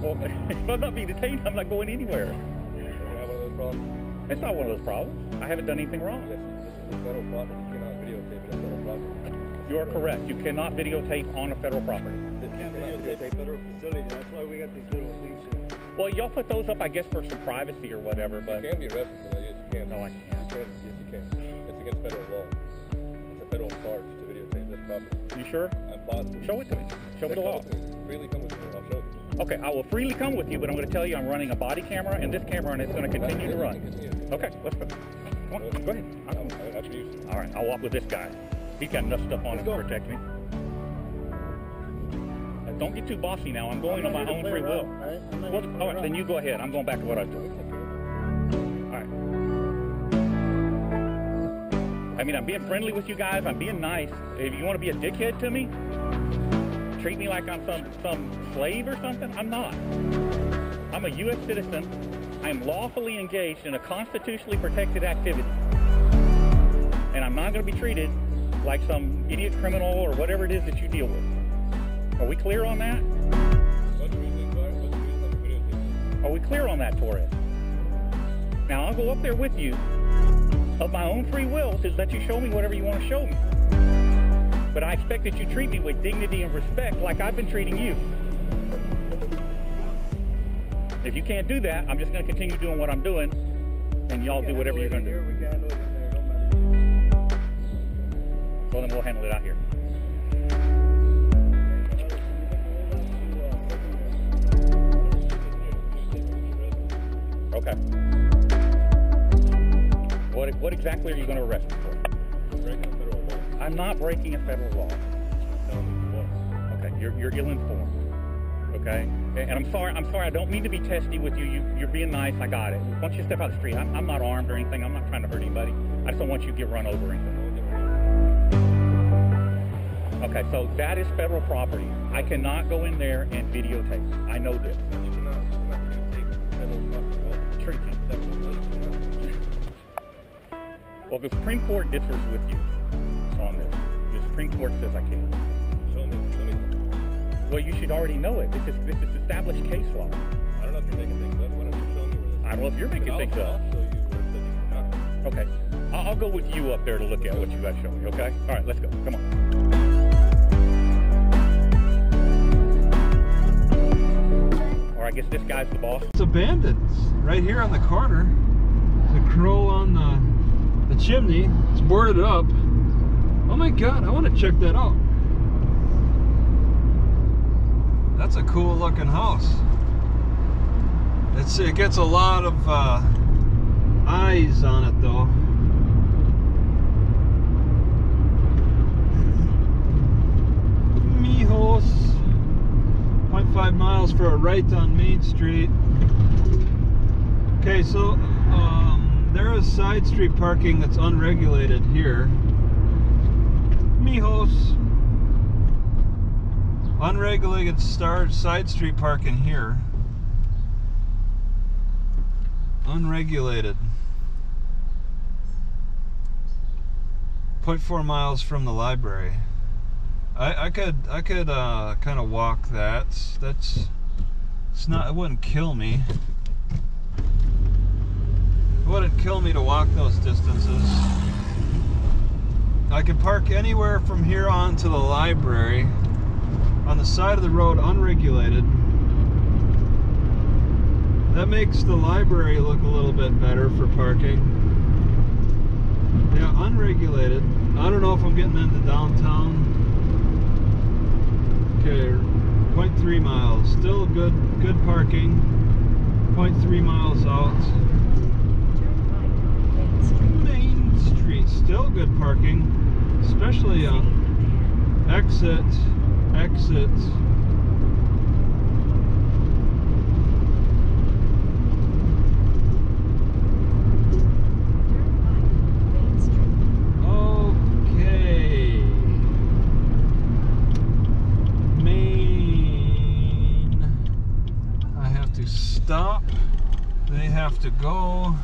Well, if I'm not being detained, I'm not going anywhere. You have one of those problems? It's not one of those problems. I haven't done anything wrong. This is federal property. You cannot videotape it on federal property. You are correct. You cannot videotape on a federal property. You can't videotape a federal facility. That's why we got these little things. Well, y'all put those up, I guess, for some privacy or whatever, but... You can be arrested for that. Yes, you can. No, I can't. Yes, you can. It's against federal law. It's a federal charge to videotape this property. You sure? I'm positive. Show it to me. Show me the law. Freely come with me. I'll show you. Okay, I will freely come with you, but I'm going to tell you I'm running a body camera and this camera, and it's going to continue to run. Okay, let's go. Come on, go ahead. All right, I'll walk with this guy. He's got enough stuff on him to protect me. Don't get too bossy now. I'm going on my own free will. All right, then you go ahead. I'm going back to what I was doing. All right. I mean, I'm being friendly with you guys. I'm being nice. If you want to be a dickhead to me, treat me like I'm some slave or something, I'm not. I'm a U.S. citizen. I am lawfully engaged in a constitutionally protected activity. And I'm not going to be treated like some idiot criminal or whatever it is that you deal with. Are we clear on that? Are we clear on that, Torres? Now, I'll go up there with you of my own free will to let you show me whatever you want to show me. But I expect that you treat me with dignity and respect like I've been treating you. If you can't do that, I'm just going to continue doing what I'm doing, and y'all do whatever you're going to do. Well, then we'll handle it out here. Okay. What exactly are you going to arrest me for? Breaking a federal law. I'm not breaking a federal law. Okay, you're ill-informed. Okay, and I'm sorry. I don't mean to be testy with you. You're being nice. I got it. Once you step out the street, I'm not armed or anything. I'm not trying to hurt anybody. I just don't want you to get run over or anything. Okay, so that is federal property. I cannot go in there and videotape. I know this. You cannot videotape federal property. Well, the Supreme Court differs with you on this. The Supreme Court says I can't. Show me. Well, you should already know it. This is established case law. I don't know if you're making things up. Why don't you show me where this is? I don't know if you're making things up. I'll show you where it says you cannot. Okay. I'll go with you up there to look at what you got to show me, okay? All right, let's go. Come on. Or I guess this guy's the boss. It's abandoned. It's right here on the corner. There's a crow on the chimney. It's boarded up. Oh my god, I want to check that out. That's a cool looking house. It gets a lot of eyes on it though. Mijos. 0.5 miles for a right on Main Street. Okay, so there is side street parking that's unregulated here. Mijos. Unregulated side street parking here. Unregulated. 0.4 miles from the library. I could kind of walk that. It's not. It wouldn't kill me. It wouldn't kill me to walk those distances. I could park anywhere from here on to the library on the side of the road, unregulated. That makes the library look a little bit better for parking. Yeah, unregulated. I don't know if I'm getting into downtown. Okay, 0.3 miles. Still good parking. 0.3 miles out. Main Street, still good parking, especially on exit. Okay. Main. I have to stop. They have to go.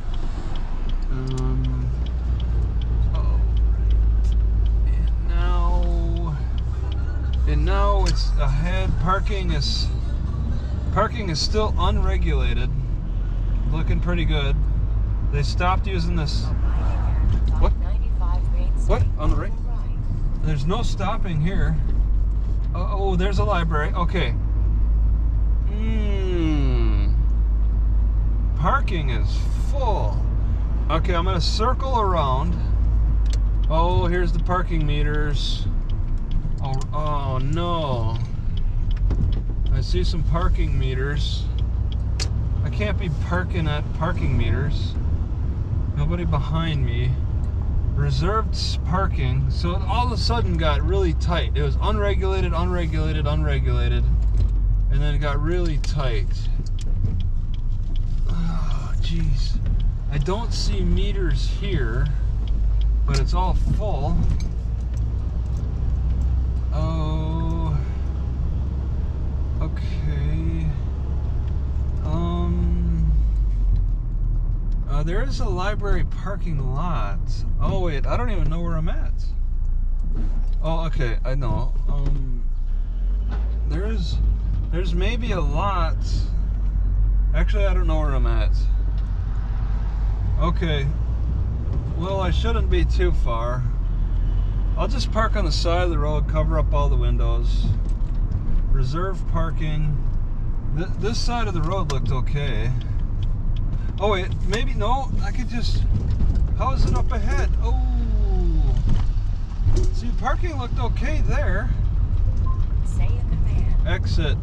And now it's ahead. Parking is Parking is still unregulated. Looking pretty good. They stopped using this. What? What? On the right? There's no stopping here. Oh, there's a library. Okay. Parking is full. Okay, I'm gonna circle around. Oh, here's the parking meters. Oh no. I see some parking meters. I can't be parking at parking meters. Nobody behind me. Reserved parking. So it all of a sudden got really tight. It was unregulated, unregulated, unregulated. And then it got really tight. Oh, jeez. I don't see meters here, but it's all full. Oh. Okay. There is a library parking lot. Oh wait, I don't even know where I'm at. Oh, okay, I know. There's maybe a lot. Actually, I don't know where I'm at. Okay. Well, I shouldn't be too far. I'll just park on the side of the road, cover up all the windows. Reserve parking. This side of the road looked okay. Oh wait, maybe no, I could just, how is it up ahead? Oh, see, parking looked okay there. Say a command. Exit.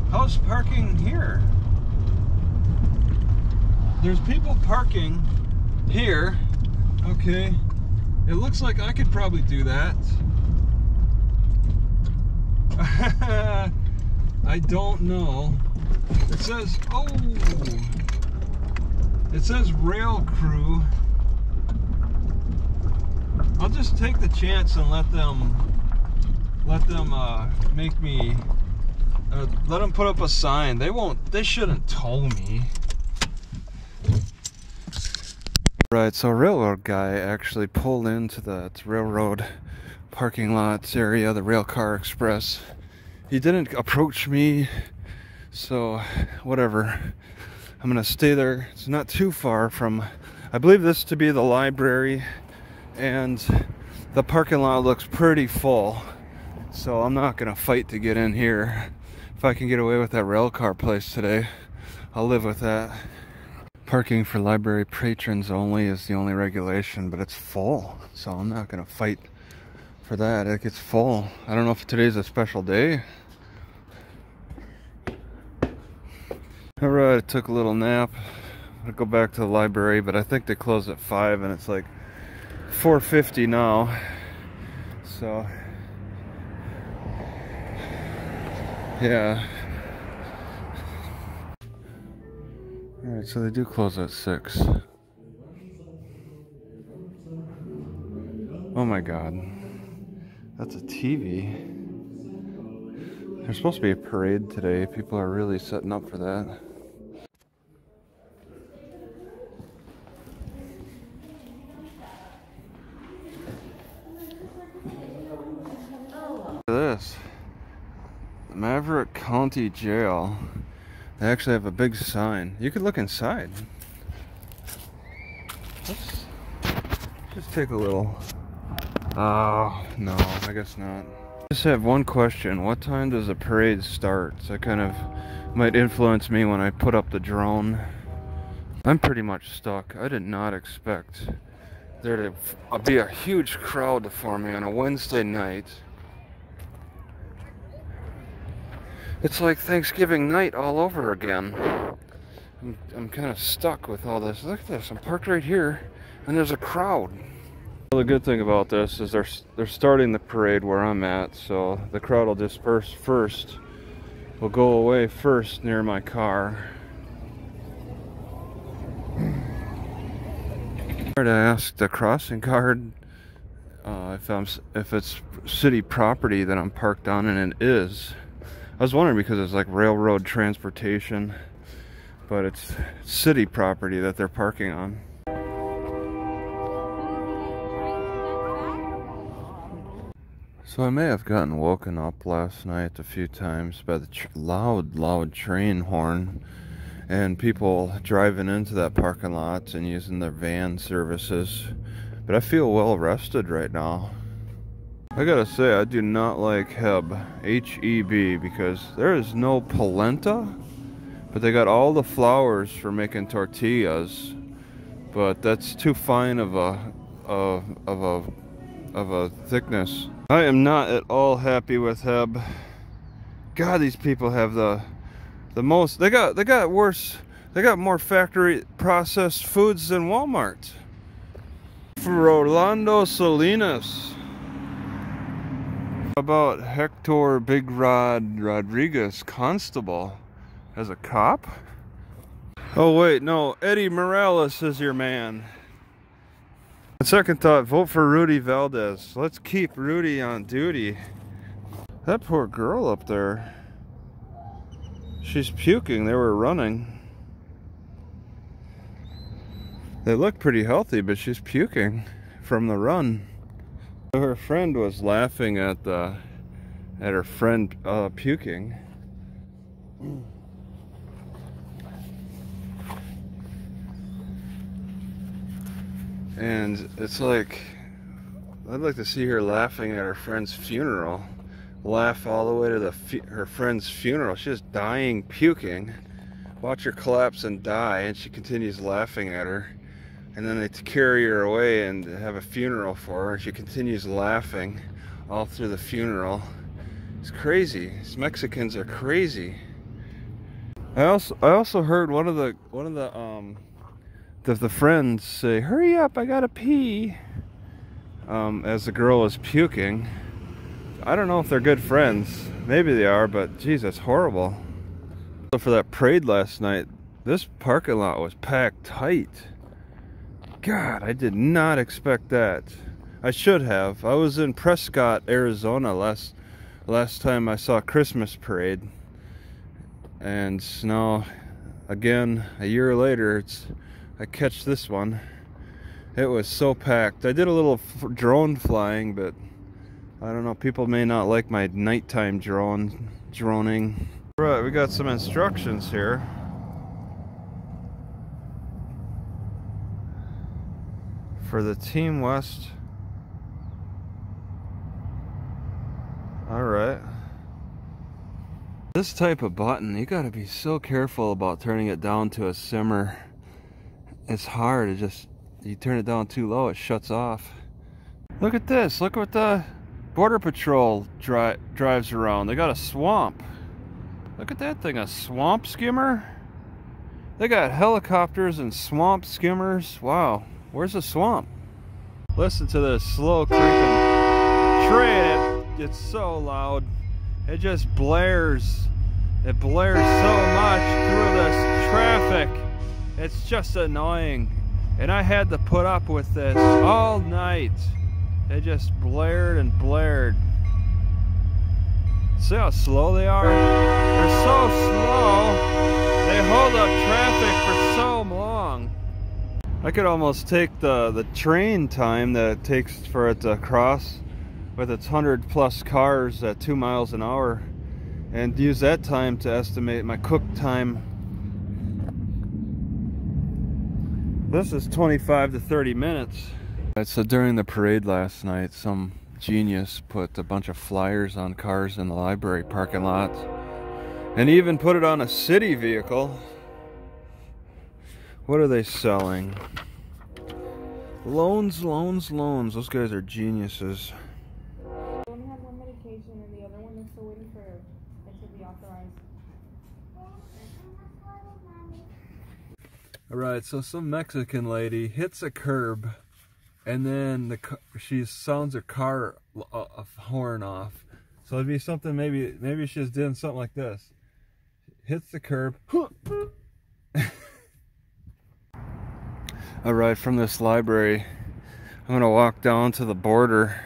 How's parking here? There's people parking here. Okay, it looks like I could probably do that. I don't know. It says, oh, it says rail crew. I'll just take the chance and let them make me, let them put up a sign. They shouldn't tow me. Right, so a railroad guy actually pulled into the railroad parking lots area, the Railcar Express. He didn't approach me, so whatever. I'm gonna stay there. It's not too far from, I believe this to be the library, and the parking lot looks pretty full, so I'm not gonna fight to get in here. If I can get away with that railcar place today, I'll live with that. Parking for library patrons only is the only regulation, but it's full, so I'm not gonna fight for that. It gets full. I don't know if today's a special day. Alright, I took a little nap. I'll go back to the library, but I think they close at 5 and it's like 4:50 now. So yeah. Alright, so they do close at 6. Oh my god. That's a TV. There's supposed to be a parade today. People are really setting up for that. Look at this. Maverick County Jail. They actually have a big sign. You could look inside. Let's just take a little. Oh, no, I guess not. I just have one question. What time does the parade start? So that kind of might influence me when I put up the drone. I'm pretty much stuck. I did not expect there to be a huge crowd for me on a Wednesday night. It's like Thanksgiving night all over again. I'm kind of stuck with all this. Look at this. I'm parked right here, and there's a crowd. Well, the good thing about this is they're starting the parade where I'm at, so the crowd will disperse first. Will go away first near my car. To ask the crossing guard if it's city property that I'm parked on, and it is. I was wondering because it's like railroad transportation, but it's city property that they're parking on. So I may have gotten woken up last night a few times by the loud train horn and people driving into that parking lot and using their van services. But I feel well rested right now. I gotta say, I do not like Heb, H-E-B, because there is no polenta, but they got all the flours for making tortillas, but that's too fine of a thickness. I am not at all happy with Heb. God, these people have the most. They got worse. They got more factory processed foods than Walmart. Rolando Salinas. How about Hector Big Rod Rodriguez, constable, as a cop? Oh wait, no, Eddie Morales is your man. On second thought, vote for Rudy Valdez. Let's keep Rudy on duty. That poor girl up there. She's puking. They were running. They look pretty healthy, but she's puking from the run. Her friend was laughing at her friend puking. And it's like, I'd like to see her laughing at her friend's funeral. Laugh all the way to her friend's funeral. She's dying, puking. Watch her collapse and die, and she continues laughing at her. And then they carry her away and have a funeral for her, and she continues laughing all through the funeral. It's crazy. These Mexicans are crazy. I also heard one of the friends say, "Hurry up, I gotta pee," as the girl was puking. I don't know if they're good friends. Maybe they are, but geez, that's horrible. So for that parade last night, this parking lot was packed tight. God, I did not expect that. I should have. I was in Prescott, Arizona last time I saw Christmas parade. And now, again, a year later, I catch this one. It was so packed. I did a little drone flying, but I don't know, people may not like my nighttime droning. Right, we got some instructions here. For the Team West. Alright. This type of button, you gotta be so careful about turning it down to a simmer. It's hard, you turn it down too low, it shuts off. Look at this, look what the Border Patrol drives around. They got a swamp. Look at that thing, a swamp skimmer? They got helicopters and swamp skimmers. Wow, where's the swamp? Listen to this slow creeping train. It's so loud. It just blares. It blares so much through this traffic. It's just annoying. And I had to put up with this all night. They just blared and blared. See how slow they are? They're so slow. They hold up traffic for so long. I could almost take the train time that it takes for it to cross with its 100+ cars at 2 miles an hour and use that time to estimate my cook time. This is 25 to 30 minutes. Right, so during the parade last night, some genius put a bunch of flyers on cars in the library parking lot and even put it on a city vehicle. What are they selling? Loans, loans, loans. Those guys are geniuses. I only had one medication and the other one is still waiting for it to be authorized. Alright, so some Mexican lady hits a curb and then she sounds her car horn off. So it'd be something, maybe she's doing something like this. Hits the curb. Alright, from this library, I'm gonna walk down to the border.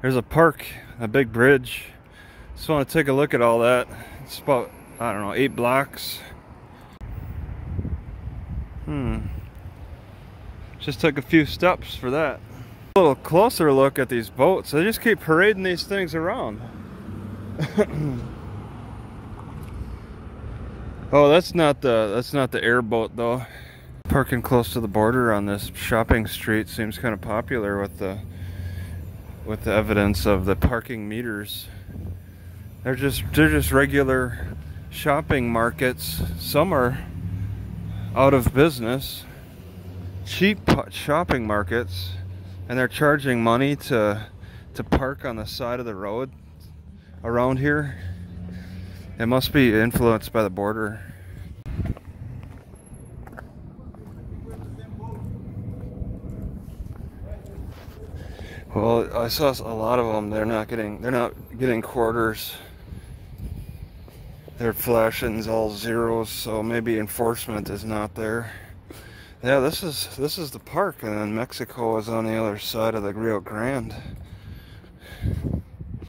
There's a park, a big bridge. Just want to take a look at all that. It's about, I don't know, 8 blocks. Just took a few steps for that. A little closer look at these boats. They just keep parading these things around. Oh, that's not the airboat though. Parking close to the border on this shopping street seems kind of popular with the evidence of the parking meters. They're just regular shopping markets. Some are out of business. Cheap shopping markets, and they're charging money to park on the side of the road around here. It must be influenced by the border. Well, I saw a lot of them. They're not getting quarters. Their flashing's all zeros, so maybe enforcement is not there. Yeah, this is the park, and then Mexico is on the other side of the Rio Grande.